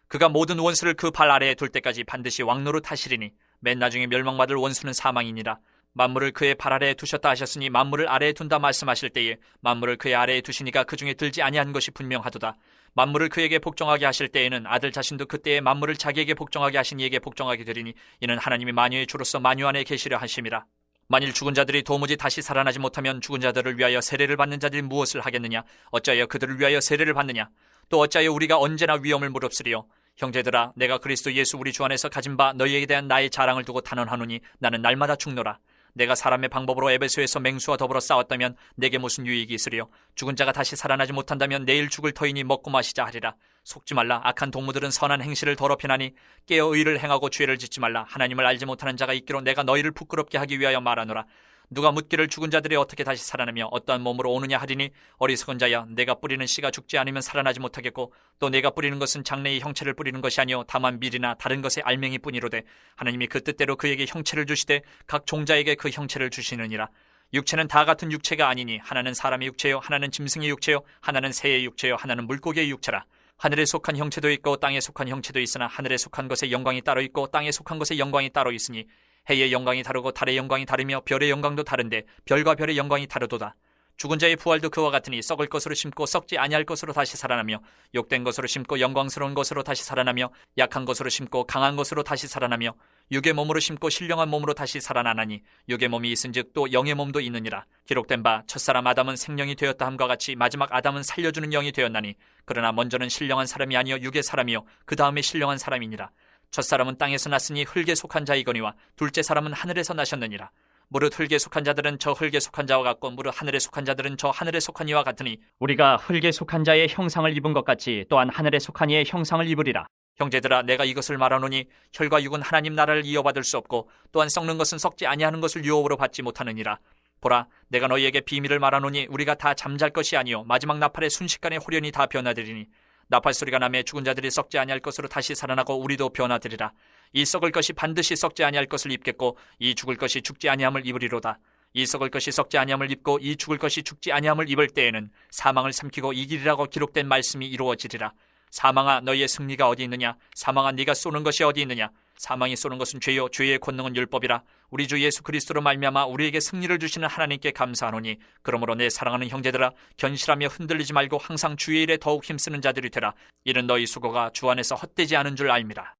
그가 모든 원수를 그 발 아래에 둘 때까지 반드시 왕노릇 하시리니 맨 나중에 멸망받을 원수는 사망이니라. 만물을 그의 발 아래에 두셨다 하셨으니 만물을 아래에 둔다 말씀하실 때에 만물을 그의 아래에 두시니까 그 중에 들지 아니한 것이 분명하도다. 만물을 그에게 복종하게 하실 때에는 아들 자신도 그때에 만물을 자기에게 복종하게 하신 이에게 복종하게 되리니 이는 하나님이 만유의 주로서 만유 안에 계시려 하심이라. 만일 죽은 자들이 도무지 다시 살아나지 못하면 죽은 자들을 위하여 세례를 받는 자들이 무엇을 하겠느냐. 어찌하여 그들을 위하여 세례를 받느냐. 또 어찌하여 우리가 언제나 위험을 무릅쓰리요. 형제들아, 내가 그리스도 예수 우리 주 안에서 가진 바 너희에게 대한 나의 자랑을 두고 단언하노니 나는 날마다 죽노라. 내가 사람의 방법으로 에베소에서 맹수와 더불어 싸웠다면 내게 무슨 유익이 있으리요. 죽은 자가 다시 살아나지 못한다면 내일 죽을 터이니 먹고 마시자 하리라. 속지 말라. 악한 동무들은 선한 행실을 더럽히나니 깨어 의를 행하고 죄를 짓지 말라. 하나님을 알지 못하는 자가 있기로 내가 너희를 부끄럽게 하기 위하여 말하노라. 누가 묻기를 죽은 자들이 어떻게 다시 살아나며 어떠한 몸으로 오느냐 하리니 어리석은 자야 내가 뿌리는 씨가 죽지 않으면 살아나지 못하겠고 또 내가 뿌리는 것은 장래의 형체를 뿌리는 것이 아니요 다만 밀이나 다른 것의 알맹이 뿐이로되 하나님이 그 뜻대로 그에게 형체를 주시되 각 종자에게 그 형체를 주시느니라. 육체는 다 같은 육체가 아니니 하나는 사람의 육체요 하나는 짐승의 육체요 하나는 새의 육체요 하나는 물고기의 육체라. 하늘에 속한 형체도 있고 땅에 속한 형체도 있으나 하늘에 속한 것의 영광이 따로 있고 땅에 속한 것의 영광이 따로 있으니 해의 영광이 다르고 달의 영광이 다르며 별의 영광도 다른데 별과 별의 영광이 다르도다. 죽은 자의 부활도 그와 같으니 썩을 것으로 심고 썩지 아니할 것으로 다시 살아나며 욕된 것으로 심고 영광스러운 것으로 다시 살아나며 약한 것으로 심고 강한 것으로 다시 살아나며 육의 몸으로 심고 신령한 몸으로 다시 살아나나니 육의 몸이 있은즉 또 영의 몸도 있느니라. 기록된 바 첫사람 아담은 생령이 되었다 함과 같이 마지막 아담은 살려주는 영이 되었나니 그러나 먼저는 신령한 사람이 아니요 육의 사람이요 그 다음에 신령한 사람이니라. 첫사람은 땅에서 났으니 흙에 속한 자이거니와 둘째 사람은 하늘에서 나셨느니라. 무릇 흙에 속한 자들은 저 흙에 속한 자와 같고 무릇 하늘에 속한 자들은 저 하늘에 속한 이와 같으니 우리가 흙에 속한 자의 형상을 입은 것 같이 또한 하늘에 속한 이의 형상을 입으리라. 형제들아 내가 이것을 말하노니 혈과 육은 하나님 나라를 이어받을 수 없고 또한 썩는 것은 썩지 아니하는 것을 유업으로 받지 못하느니라. 보라 내가 너희에게 비밀을 말하노니 우리가 다 잠잘 것이 아니요 마지막 나팔의 순식간에 홀연히 다 변화되리니 나팔 소리가 나매 죽은 자들이 썩지 아니할 것으로 다시 살아나고 우리도 변화되리라. 이 썩을 것이 반드시 썩지 아니할 것을 입겠고 이 죽을 것이 죽지 아니함을 입으리로다. 이 썩을 것이 썩지 아니함을 입고 이 죽을 것이 죽지 아니함을 입을 때에는 사망을 삼키고 이기리라고 기록된 말씀이 이루어지리라. 사망아 너희의 승리가 어디 있느냐? 사망아 네가 쏘는 것이 어디 있느냐? 사망이 쏘는 것은 죄요 죄의 권능은 율법이라. 우리 주 예수 그리스도로 말미암아 우리에게 승리를 주시는 하나님께 감사하노니 그러므로 내 사랑하는 형제들아 견실하며 흔들리지 말고 항상 주의 일에 더욱 힘쓰는 자들이 되라. 이는 너희 수고가 주 안에서 헛되지 않은 줄 알미라.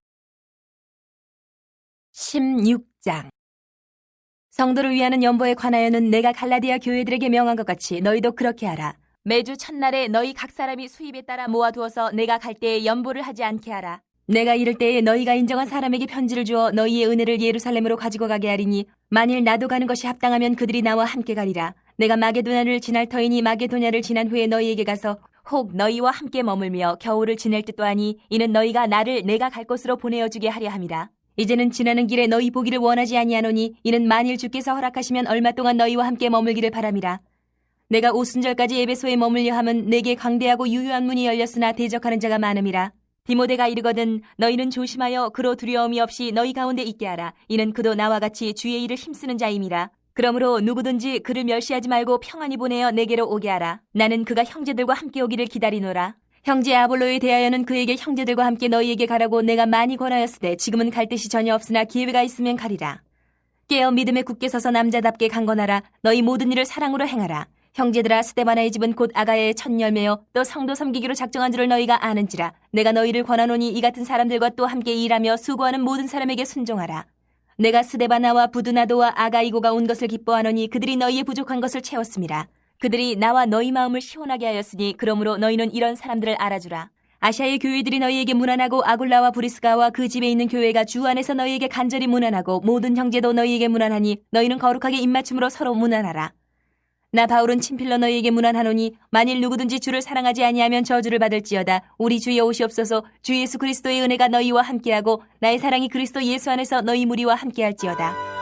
16장. 성도를 위하는 연보에 관하여는 내가 갈라디아 교회들에게 명한 것 같이 너희도 그렇게 하라. 매주 첫날에 너희 각 사람이 수입에 따라 모아두어서 내가 갈 때에 연보를 하지 않게 하라. 내가 이를 때에 너희가 인정한 사람에게 편지를 주어 너희의 은혜를 예루살렘으로 가지고 가게 하리니 만일 나도 가는 것이 합당하면 그들이 나와 함께 가리라. 내가 마게도냐를 지날 터이니 마게도냐를 지난 후에 너희에게 가서 혹 너희와 함께 머물며 겨울을 지낼 듯도 하니 이는 너희가 나를 내가 갈 곳으로 보내어주게 하려 함이라. 이제는 지나는 길에 너희 보기를 원하지 아니하노니 이는 만일 주께서 허락하시면 얼마 동안 너희와 함께 머물기를 바람이라. 내가 오순절까지 에베소에 머물려 함은 내게 광대하고 유효한 문이 열렸으나 대적하는 자가 많음이라. 디모데가 이르거든 너희는 조심하여 그로 두려움이 없이 너희 가운데 있게 하라. 이는 그도 나와 같이 주의 일을 힘쓰는 자임이라. 그러므로 누구든지 그를 멸시하지 말고 평안히 보내어 내게로 오게 하라. 나는 그가 형제들과 함께 오기를 기다리노라. 형제 아볼로에 대하여는 그에게 형제들과 함께 너희에게 가라고 내가 많이 권하였으되 지금은 갈 뜻이 전혀 없으나 기회가 있으면 가리라. 깨어 믿음에 굳게 서서 남자답게 강건하라. 너희 모든 일을 사랑으로 행하라. 형제들아 스데바나의 집은 곧 아가야의 첫 열매요 또 성도 섬기기로 작정한 줄을 너희가 아는지라. 내가 너희를 권하노니 이 같은 사람들과 또 함께 일하며 수고하는 모든 사람에게 순종하라. 내가 스데바나와 부두나도와 아가이고가 온 것을 기뻐하노니 그들이 너희의 부족한 것을 채웠음이라. 그들이 나와 너희 마음을 시원하게 하였으니 그러므로 너희는 이런 사람들을 알아주라. 아시아의 교회들이 너희에게 문안하고 아굴라와 브리스가와 그 집에 있는 교회가 주 안에서 너희에게 간절히 문안하고 모든 형제도 너희에게 문안하니 너희는 거룩하게 입맞춤으로 서로 문안하라. 나 바울은 친필로 너희에게 문안하노니 만일 누구든지 주를 사랑하지 아니하면 저주를 받을지어다. 우리 주여 오시옵소서. 주 예수 그리스도의 은혜가 너희와 함께하고 나의 사랑이 그리스도 예수 안에서 너희 무리와 함께할지어다.